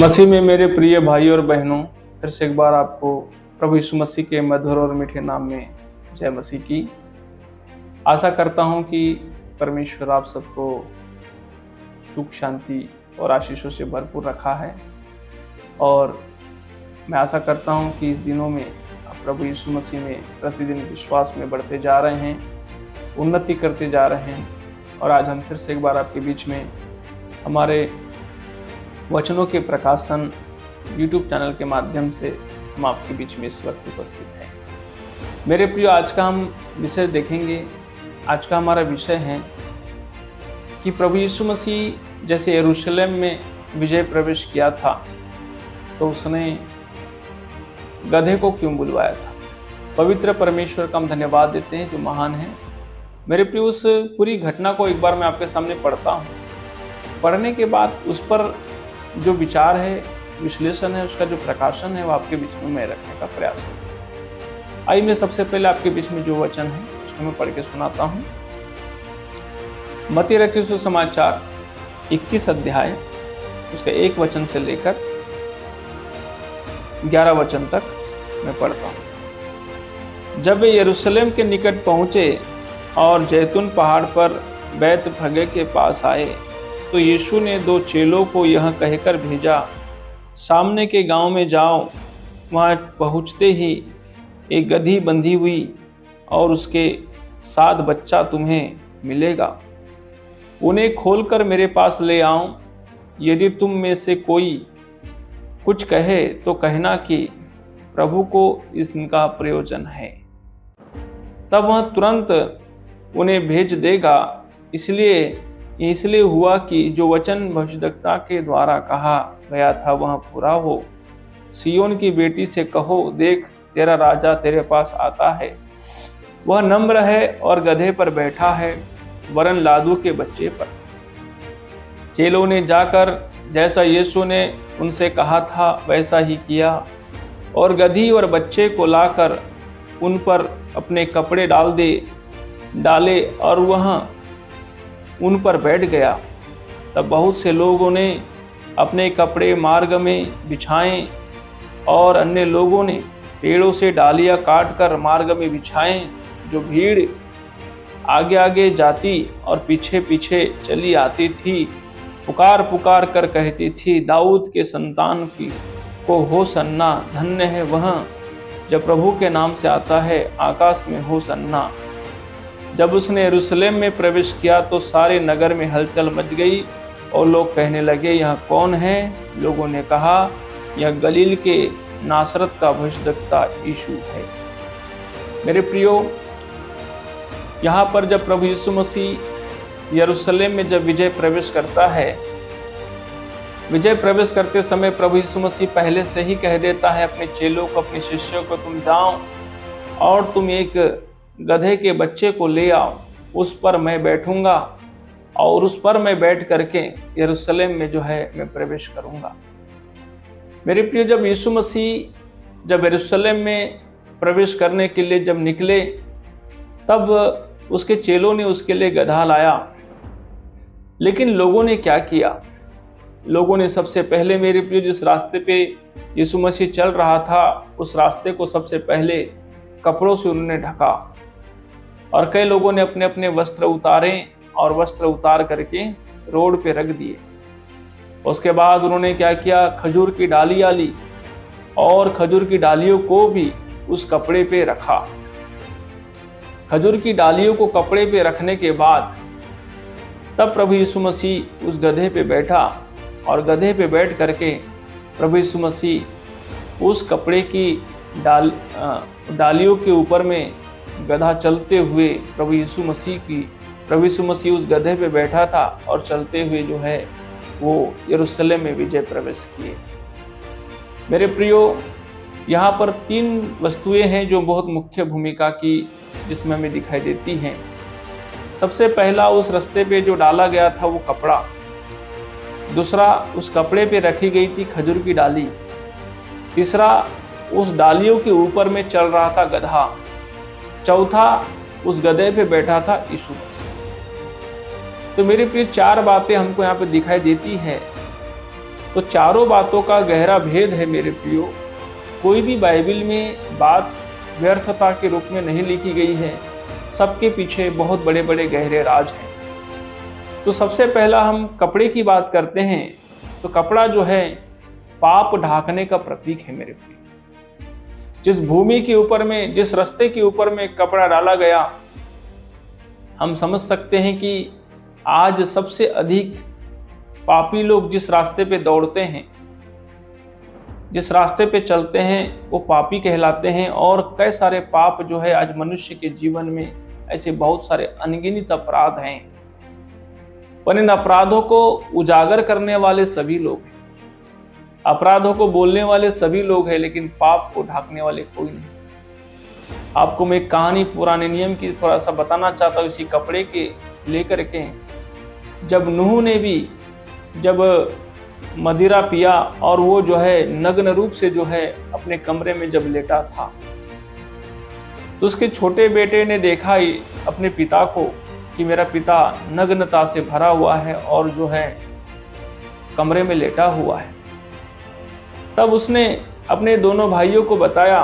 मसीह में मेरे प्रिय भाई और बहनों, फिर से एक बार आपको प्रभु यीशु मसीह के मधुर और मीठे नाम में जय मसीह की। आशा करता हूं कि परमेश्वर आप सबको सुख, शांति और आशीषों से भरपूर रखा है। और मैं आशा करता हूं कि इस दिनों में आप प्रभु यीशु मसीह में प्रतिदिन विश्वास में बढ़ते जा रहे हैं, उन्नति करते जा रहे हैं। और आज हम फिर से एक बार आपके बीच में हमारे वचनों के प्रकाशन YouTube चैनल के माध्यम से हम आपके बीच में इस वक्त उपस्थित हैं। मेरे प्रिय, आज का हम विषय देखेंगे। आज का हमारा विषय है कि प्रभु यीशु मसीह जैसे यरूशलेम में विजय प्रवेश किया था तो उसने गधे को क्यों बुलवाया था। पवित्र परमेश्वर का हम धन्यवाद देते हैं जो महान है। मेरे प्रिय, उस पूरी घटना को एक बार मैं आपके सामने पढ़ता हूँ। पढ़ने के बाद उस पर जो विचार है, विश्लेषण है, उसका जो प्रकाशन है वो आपके बीच में मैं रखने का प्रयास करूँगा। आइए मैं सबसे पहले आपके बीच में जो वचन है उसको मैं पढ़ के सुनाता हूँ। मत्ती रचित सुसमाचार 21 अध्याय उसका 1 वचन से लेकर 11 वचन तक मैं पढ़ता हूँ। जब वे यरूशलेम के निकट पहुँचे और जैतून पहाड़ पर बैतफगे के पास आए तो यीशु ने 2 चेलों को यह कहकर भेजा, सामने के गांव में जाओ। वहां पहुंचते ही एक गधी बंधी हुई और उसके साथ बच्चा तुम्हें मिलेगा। उन्हें खोलकर मेरे पास ले आओ। यदि तुम में से कोई कुछ कहे तो कहना कि प्रभु को इनका प्रयोजन है, तब वह तुरंत उन्हें भेज देगा। इसलिए हुआ कि जो वचन भविष्यद्वक्ता के द्वारा कहा गया था वह पूरा हो। सियोन की बेटी से कहो, देख तेरा राजा तेरे पास आता है। वह नम्र है और गधे पर बैठा है, वरन लादू के बच्चे पर। चेलों ने जाकर जैसा यीशु ने उनसे कहा था वैसा ही किया और गधी और बच्चे को लाकर उन पर अपने कपड़े डाले और वह उन पर बैठ गया। तब बहुत से लोगों ने अपने कपड़े मार्ग में बिछाए और अन्य लोगों ने पेड़ों से डालियां काटकर मार्ग में बिछाए। जो भीड़ आगे आगे जाती और पीछे पीछे चली आती थी, पुकार पुकार कर कहती थी, दाऊद के संतान को होसन्ना, धन्य है वह जब प्रभु के नाम से आता है, आकाश में होसन्ना। जब उसने यरूशलेम में प्रवेश किया तो सारे नगर में हलचल मच गई और लोग कहने लगे, यह कौन है? लोगों ने कहा, यह गलील के नासरत का भविष्यद्वक्ता यीशु है। मेरे प्रियो, यहाँ पर जब प्रभु यीशु मसीह यरूशलेम में जब विजय प्रवेश करता है, विजय प्रवेश करते समय प्रभु यीशु मसीह पहले से ही कह देता है अपने चेलों को, अपने शिष्यों को, तुम जाओ और तुम एक गधे के बच्चे को ले आओ, उस पर मैं बैठूंगा और उस पर मैं बैठ करके यरूशलेम में जो है मैं प्रवेश करूंगा। मेरे प्रिय, जब यीशु मसीह जब यरूशलेम में प्रवेश करने के लिए जब निकले तब उसके चेलों ने उसके लिए गधा लाया। लेकिन लोगों ने क्या किया? लोगों ने सबसे पहले, मेरे प्रिय, जिस रास्ते पे यीशु मसीह चल रहा था उस रास्ते को सबसे पहले कपड़ों से उन्होंने ढका और कई लोगों ने अपने अपने वस्त्र उतारे और वस्त्र उतार करके रोड पे रख दिए। उसके बाद उन्होंने क्या किया? खजूर की डालियां ली और खजूर की डालियों को भी उस कपड़े पे रखा। खजूर की डालियों को कपड़े पे रखने के बाद तब प्रभु यीशु मसीह उस गधे पे बैठा और गधे पे बैठ करके प्रभु यीशु मसीह उस कपड़े की डालियों के ऊपर में गधा चलते हुए प्रभु यीशु मसीह उस गधे पे बैठा था और चलते हुए जो है वो यरूशलेम में विजय प्रवेश किए। मेरे प्रियो, यहाँ पर 3 वस्तुएं हैं जो बहुत मुख्य भूमिका की जिसमें हमें दिखाई देती हैं। सबसे पहला, उस रास्ते पे जो डाला गया था वो कपड़ा। दूसरा, उस कपड़े पे रखी गई थी खजूर की डाली। तीसरा, उस डालियों के ऊपर में चल रहा था गधा। चौथा, उस गधे पे बैठा था यीशु मसीह। तो मेरे प्रिय, 4 बातें हमको यहाँ पे दिखाई देती है तो चारों बातों का गहरा भेद है मेरे प्रियो। कोई भी बाइबल में बात व्यर्थता के रूप में नहीं लिखी गई है, सबके पीछे बहुत बड़े बड़े गहरे राज हैं। तो सबसे पहला हम कपड़े की बात करते हैं। तो कपड़ा जो है पाप ढाकने का प्रतीक है मेरे प्रिय। जिस भूमि के ऊपर में, जिस रास्ते के ऊपर में कपड़ा डाला गया, हम समझ सकते हैं कि आज सबसे अधिक पापी लोग जिस रास्ते पे दौड़ते हैं, जिस रास्ते पे चलते हैं, वो पापी कहलाते हैं। और कई सारे पाप जो है आज मनुष्य के जीवन में, ऐसे बहुत सारे अनगिनत अपराध हैं, पर इन अपराधों को उजागर करने वाले सभी लोग हैं, अपराधों को बोलने वाले सभी लोग हैं, लेकिन पाप को ढाकने वाले कोई नहीं। आपको मैं एक कहानी पुराने नियम की थोड़ा सा बताना चाहता हूँ, इसी कपड़े के लेकर के। जब नूह ने भी जब मदिरा पिया और वो जो है नग्न रूप से जो है अपने कमरे में जब लेटा था, तो उसके छोटे बेटे ने देखा ही अपने पिता को कि मेरा पिता नग्नता से भरा हुआ है और जो है कमरे में लेटा हुआ है। तब उसने अपने दोनों भाइयों को बताया।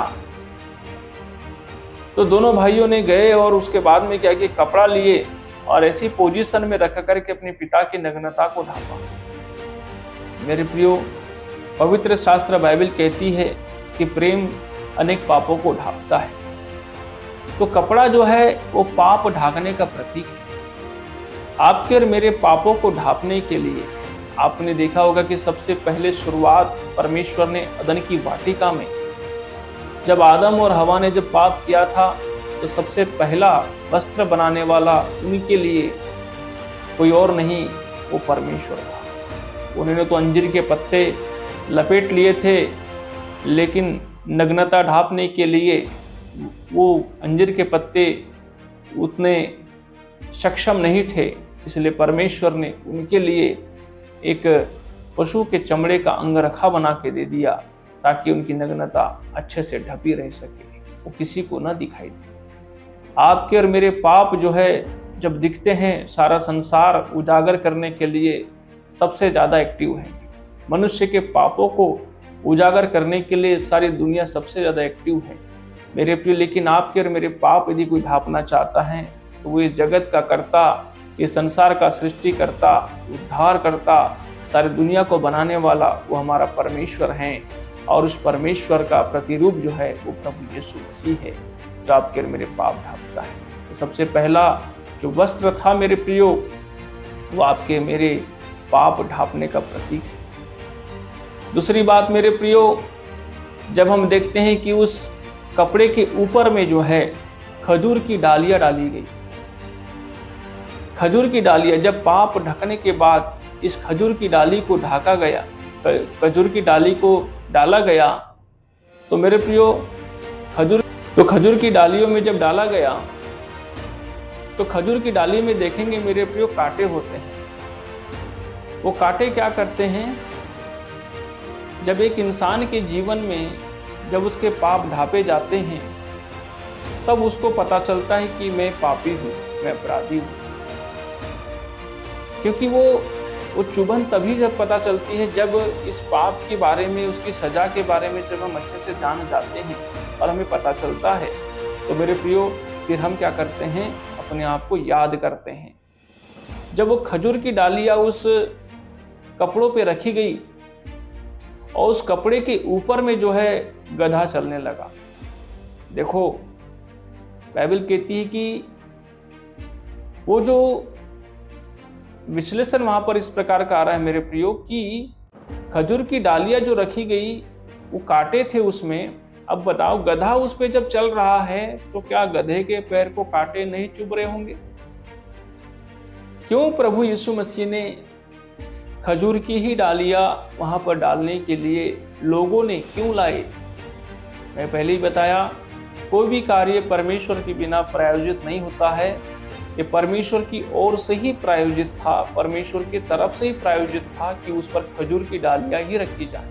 तो दोनों भाइयों ने गए और उसके बाद में क्या कि कपड़ा लिए और ऐसी पोजीशन में रख करके अपने पिता की नग्नता को ढांपा। मेरे प्रियो, पवित्र शास्त्र बाइबल कहती है कि प्रेम अनेक पापों को ढांपता है। तो कपड़ा जो है वो पाप ढांकने का प्रतीक है। आपके और मेरे पापों को ढांपने के लिए आपने देखा होगा कि सबसे पहले शुरुआत परमेश्वर ने अदन की वाटिका में, जब आदम और हवा ने जब पाप किया था, तो सबसे पहला वस्त्र बनाने वाला उनके लिए कोई और नहीं, वो परमेश्वर था। उन्होंने तो अंजीर के पत्ते लपेट लिए थे, लेकिन नग्नता ढांपने के लिए वो अंजीर के पत्ते उतने सक्षम नहीं थे। इसलिए परमेश्वर ने उनके लिए एक पशु के चमड़े का अंगरखा बना के दे दिया, ताकि उनकी नग्नता अच्छे से ढपी रह सके, वो किसी को ना दिखाई दे। आपके और मेरे पाप जो है जब दिखते हैं, सारा संसार उजागर करने के लिए सबसे ज़्यादा एक्टिव है। मनुष्य के पापों को उजागर करने के लिए सारी दुनिया सबसे ज़्यादा एक्टिव है मेरे प्रिय। लेकिन आपके और मेरे पाप यदि कोई ढांपना चाहता है, तो वो इस जगत का कर्ता, इस संसार का सृष्टिकर्ता, उद्धारकर्ता, सारी दुनिया को बनाने वाला वो हमारा परमेश्वर है। और उस परमेश्वर का प्रतिरूप जो है वो प्रभु यीशु मसीह है, जो आपके और मेरे पाप ढांपता है। तो सबसे पहला जो वस्त्र था मेरे प्रियो, वो आपके मेरे पाप ढांपने का प्रतीक है। दूसरी बात मेरे प्रियो, जब हम देखते हैं कि उस कपड़े के ऊपर में जो है खजूर की डालियां डाली गई। खजूर की डालियां, जब पाप ढकने के बाद इस खजूर की डाली को ढाका गया, खजूर की डाली को डाला गया, तो मेरे प्रियो खजूर की डालियों में जब डाला गया, तो खजूर की डाली में देखेंगे मेरे प्रियो कांटे होते हैं। वो कांटे क्या करते हैं? जब एक इंसान के जीवन में जब उसके पाप ढापे जाते हैं, तब उसको पता चलता है कि मैं पापी हूँ, मैं अपराधी हूँ। क्योंकि वो चुभन तभी जब पता चलती है जब इस पाप के बारे में, उसकी सजा के बारे में जब हम अच्छे से जान जाते हैं और हमें पता चलता है, तो मेरे प्रियो फिर हम क्या करते हैं? अपने आप को याद करते हैं। जब वो खजूर की डालियां उस कपड़ों पे रखी गई और उस कपड़े के ऊपर में जो है गधा चलने लगा। देखो, बाइबल कहती है कि वो जो विश्लेषण वहां पर इस प्रकार का आ रहा है मेरे प्रियो, कि खजूर की डालियां जो रखी गई वो कांटे थे उसमें। अब बताओ, गधा उस पे जब चल रहा है तो क्या गधे के पैर को कांटे नहीं चुभ रहे होंगे? क्यों प्रभु यीशु मसीह ने खजूर की ही डालियां वहां पर डालने के लिए लोगों ने क्यों लाए? मैं पहले ही बताया, कोई भी कार्य परमेश्वर के बिना प्रायोजित नहीं होता है। ये परमेश्वर की ओर से ही प्रायोजित था, परमेश्वर की तरफ से ही प्रायोजित था कि उस पर खजूर की डालियां ही रखी जाए।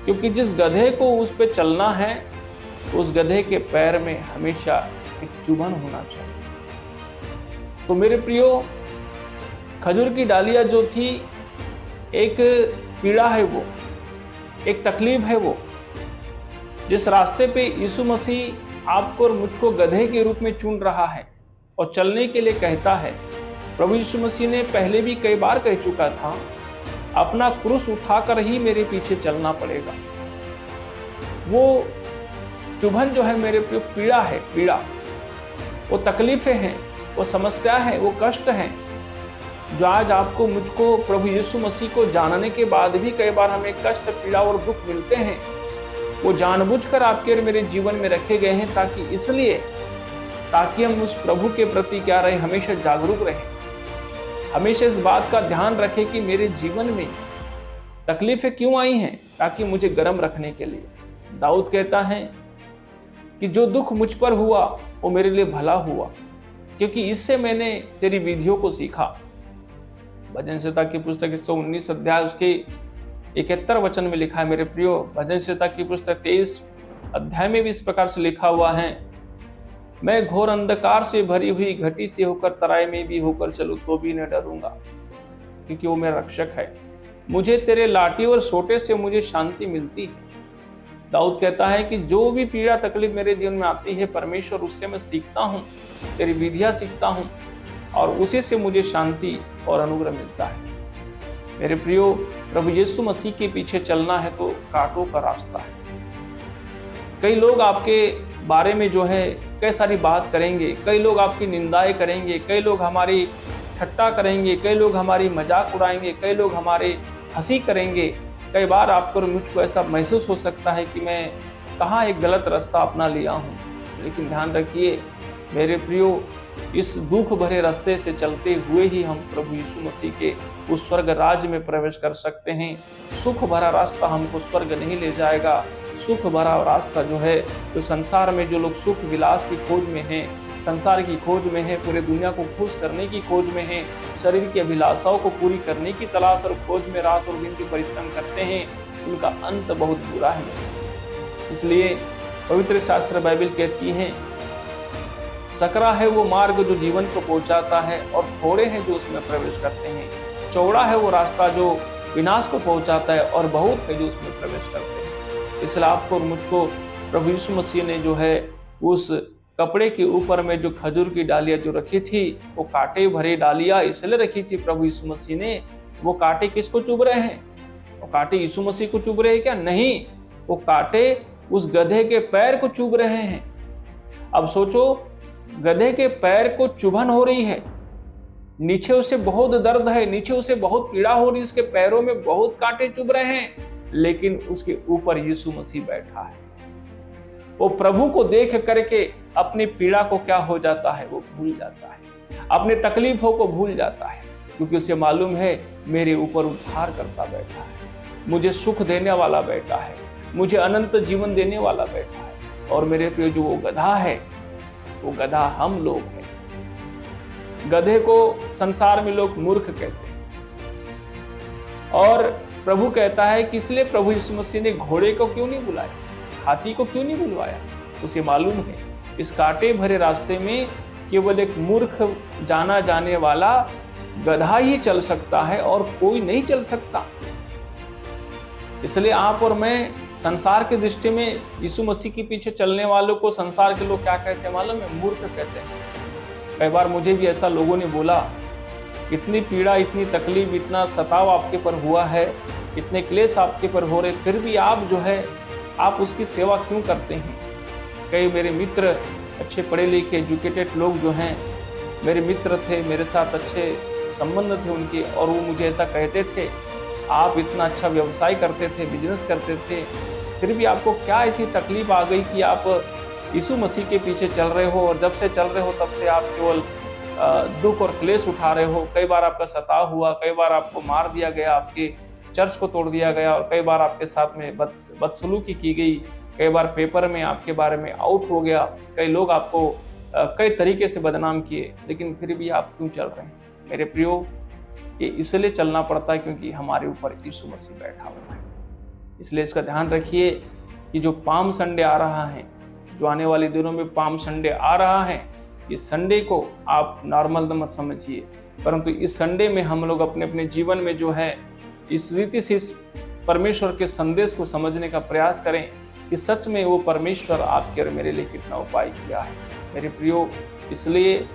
क्योंकि जिस गधे को उस पर चलना है, उस गधे के पैर में हमेशा एक चुभन होना चाहिए। तो मेरे प्रियो, खजूर की डालियां जो थी एक पीड़ा है वो, एक तकलीफ है वो। जिस रास्ते पे यीशु मसीह आपको और मुझको गधे के रूप में चुन रहा है और चलने के लिए कहता है, प्रभु यीशु मसीह ने पहले भी कई बार कह चुका था, अपना क्रूस उठाकर ही मेरे पीछे चलना पड़ेगा। वो चुभन जो है मेरे पे पीड़ा है, पीड़ा, वो तकलीफें हैं, वो समस्या है, वो कष्ट हैं, जो आज आपको मुझको प्रभु यीशु मसीह को जानने के बाद भी कई बार हमें कष्ट, पीड़ा और दुख मिलते हैं। वो जानबूझकर आपके और मेरे जीवन में रखे गए हैं ताकि हम उस प्रभु के प्रति क्या रहे, हमेशा जागरूक रहें, हमेशा इस बात का ध्यान रखें कि मेरे जीवन में तकलीफें क्यों आई हैं, ताकि मुझे गर्म रखने के लिए। दाऊद कहता है कि जो दुख मुझ पर हुआ वो मेरे लिए भला हुआ, क्योंकि इससे मैंने तेरी विधियों को सीखा। भजन संहिता की पुस्तक 119 अध्याय उसके 71 वचन में लिखा है। मेरे प्रियो, भजन संहिता की पुस्तक 23 अध्याय में भी इस प्रकार से लिखा हुआ है, मैं घोर अंधकार से भरी हुई घटी से होकर तराई में भी होकर चलूं तो भी न डरूंगा, क्योंकि वो मेरा रक्षक है। मुझे तेरे लाठी और सोटे से मुझे शांति मिलती है। दाऊद कहता है कि जो भी पीड़ा तकलीफ मेरे जीवन में आती है, परमेश्वर उससे मैं सीखता हूँ, तेरी विधियाँ सीखता हूँ और उसी से मुझे शांति और अनुग्रह मिलता है। मेरे प्रियो, प्रभु यीशु मसीह के पीछे चलना है तो कांटों का रास्ता है। कई लोग आपके बारे में जो है कई सारी बात करेंगे, कई लोग आपकी निंदाएं करेंगे, कई लोग हमारी ठट्टा करेंगे, कई लोग हमारी मजाक उड़ाएंगे, कई लोग हमारे हंसी करेंगे। कई बार आपको और मुझको ऐसा महसूस हो सकता है कि मैं कहाँ एक गलत रास्ता अपना लिया हूँ। लेकिन ध्यान रखिए मेरे प्रियो, इस दुख भरे रास्ते से चलते हुए ही हम प्रभु यीशु मसीह के उस स्वर्ग राज्य में प्रवेश कर सकते हैं। सुख भरा रास्ता हमको स्वर्ग नहीं ले जाएगा। सुख भरा रास्ता जो है, तो संसार में जो लोग सुख विलास की खोज में हैं, संसार की खोज में है, पूरे दुनिया को खुश करने की खोज में है, शरीर की अभिलाषाओं को पूरी करने की तलाश और खोज में रात और दिन की परिश्रम करते हैं, उनका अंत बहुत बुरा है। इसलिए पवित्र शास्त्र बाइबल कहती है, सकरा है वो मार्ग जो जीवन को पहुंचाता है और थोड़े हैं जो उसमें प्रवेश करते हैं। चौड़ा है वो रास्ता जो विनाश को पहुंचाता है और बहुत है जो उसमें प्रवेश करते हैं। इसलिए आपको और मुझको प्रभु यीशु मसीह ने जो है उस कपड़े के ऊपर में जो खजूर की डालियां जो रखी थी, वो कांटे भरे डालियां इसलिए रखी थी प्रभु यीशु मसीह ने। वो कांटे किसको चुभ रहे हैं? वो कांटे यीशु मसीह को चुभ रहे हैं क्या? नहीं, वो कांटे उस गधे के पैर को चुभ रहे हैं। अब सोचो, गधे के पैर को चुभन हो रही है, नीचे उसे बहुत दर्द है, नीचे उसे बहुत पीड़ा हो रही है, उसके पैरों में बहुत कांटे चुभ रहे हैं, लेकिन उसके ऊपर यीशु मसीह बैठा है। वो प्रभु को देख करके अपनी पीड़ा को क्या हो जाता है, वो भूल जाता है, अपने तकलीफों को भूल जाता है, क्योंकि उसे मालूम है मेरे ऊपर उद्धार करता बैठा है, मुझे सुख देने वाला बैठा है, मुझे अनंत जीवन देने वाला बैठा है। और मेरे प्रिय, जो वो गधा है, वो गधा हम लोग हैं। गधे को संसार में लोग मूर्ख कहते हैं, और प्रभु कहता है कि इसलिए प्रभु यीशु मसीह ने घोड़े को क्यों नहीं बुलाया, हाथी को क्यों नहीं बुलवाया? उसे मालूम है इस कांटे भरे रास्ते में केवल एक मूर्ख जाना जाने वाला गधा ही चल सकता है और कोई नहीं चल सकता। इसलिए आप और मैं संसार की दृष्टि में यीशु मसीह के पीछे चलने वालों को संसार के लोग क्या कहते हैं मालूम है? मूर्ख कहते हैं। कई बार मुझे भी ऐसा लोगों ने बोला, इतनी पीड़ा, इतनी तकलीफ, इतना सताव आपके पर हुआ है, इतने क्लेश आपके पर हो रहे, फिर भी आप जो है आप उसकी सेवा क्यों करते हैं? कई मेरे मित्र, अच्छे पढ़े लिखे एजुकेटेड लोग जो हैं, मेरे मित्र थे, मेरे साथ अच्छे संबंध थे उनके, और वो मुझे ऐसा कहते थे, आप इतना अच्छा व्यवसाय करते थे, बिजनेस करते थे, फिर भी आपको क्या ऐसी तकलीफ आ गई कि आप यीशु मसीह के पीछे चल रहे हो, और जब से चल रहे हो तब से आप केवल दुख और क्लेश उठा रहे हो। कई बार आपका सताव हुआ, कई बार आपको मार दिया गया, आपके चर्च को तोड़ दिया गया, और कई बार आपके साथ में बदसलूकी की गई, कई बार पेपर में आपके बारे में आउट हो गया, कई लोग आपको कई तरीके से बदनाम किए, लेकिन फिर भी आप क्यों चल रहे हैं? मेरे प्रियो, ये इसलिए चलना पड़ता है क्योंकि हमारे ऊपर यीशु मसीह बैठा हुआ है। इसलिए इसका ध्यान रखिए कि जो पाम संडे आ रहा है, जो आने वाले दिनों में पाम संडे आ रहा है, इस संडे को आप नॉर्मल मत समझिए, परंतु इस संडे में हम लोग अपने अपने जीवन में जो है इस रीति से इस परमेश्वर के संदेश को समझने का प्रयास करें कि सच में वो परमेश्वर आपके और मेरे लिए कितना उपाय किया है मेरे प्रियो। इसलिए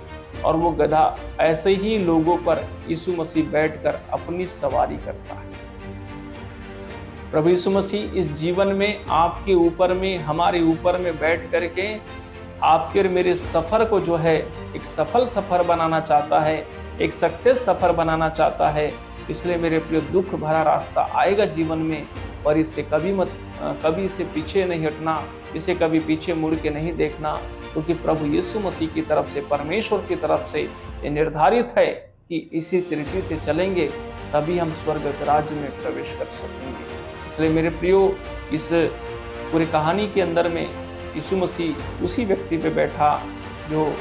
और वो गधा ऐसे ही लोगों पर यीशु मसीह बैठकर अपनी सवारी करता है। प्रभु यीशु मसीह इस जीवन में आपके ऊपर में, हमारे ऊपर में बैठ करके आपके और मेरे सफर को जो है एक सफल सफर बनाना चाहता है, एक सक्सेस सफर बनाना चाहता है। इसलिए मेरे प्रिय, दुख भरा रास्ता आएगा जीवन में, और इससे कभी इसे पीछे नहीं हटना, इसे कभी पीछे मुड़ के नहीं देखना, क्योंकि प्रभु यीशु मसीह की तरफ से, परमेश्वर की तरफ से ये निर्धारित है कि इसी रीति से चलेंगे तभी हम स्वर्ग के राज्य में प्रवेश कर सकेंगे। इसलिए मेरे प्रियो, इस पूरी कहानी के अंदर में यीशु मसीह उसी व्यक्ति पे बैठा जो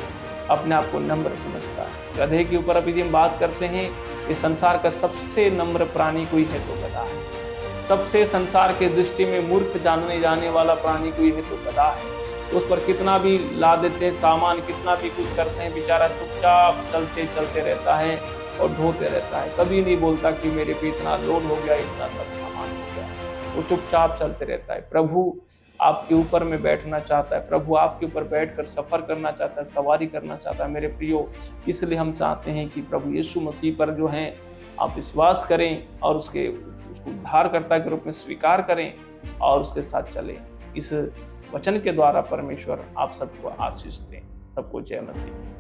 अपने आप को नम्र समझता है। गधे के ऊपर अभी हम बात करते हैं, इस संसार का सबसे नम्र प्राणी कोई है तो गधा है। सबसे संसार के दृष्टि में मूर्ख जाने जाने वाला प्राणी कोई है तो गधा है। उस पर कितना भी ला देते हैं सामान, कितना भी कुछ करते हैं, बेचारा चुपचाप चलते चलते रहता है और ढोते रहता है। कभी नहीं बोलता कि मेरे पे इतना लोड हो गया, इतना सब सामान हो गया। वो चुपचाप चलते रहता है। प्रभु आपके ऊपर में बैठना चाहता है, प्रभु आपके ऊपर बैठकर सफर करना चाहता है, सवारी करना चाहता है मेरे प्रियो। इसलिए हम चाहते हैं कि प्रभु यीशु मसीह पर जो है आप विश्वास करें और उसको उद्धारकर्ता के रूप में स्वीकार करें और उसके साथ चलें। इस वचन के द्वारा परमेश्वर आप सबको आशीष दें। सबको जय मसीह।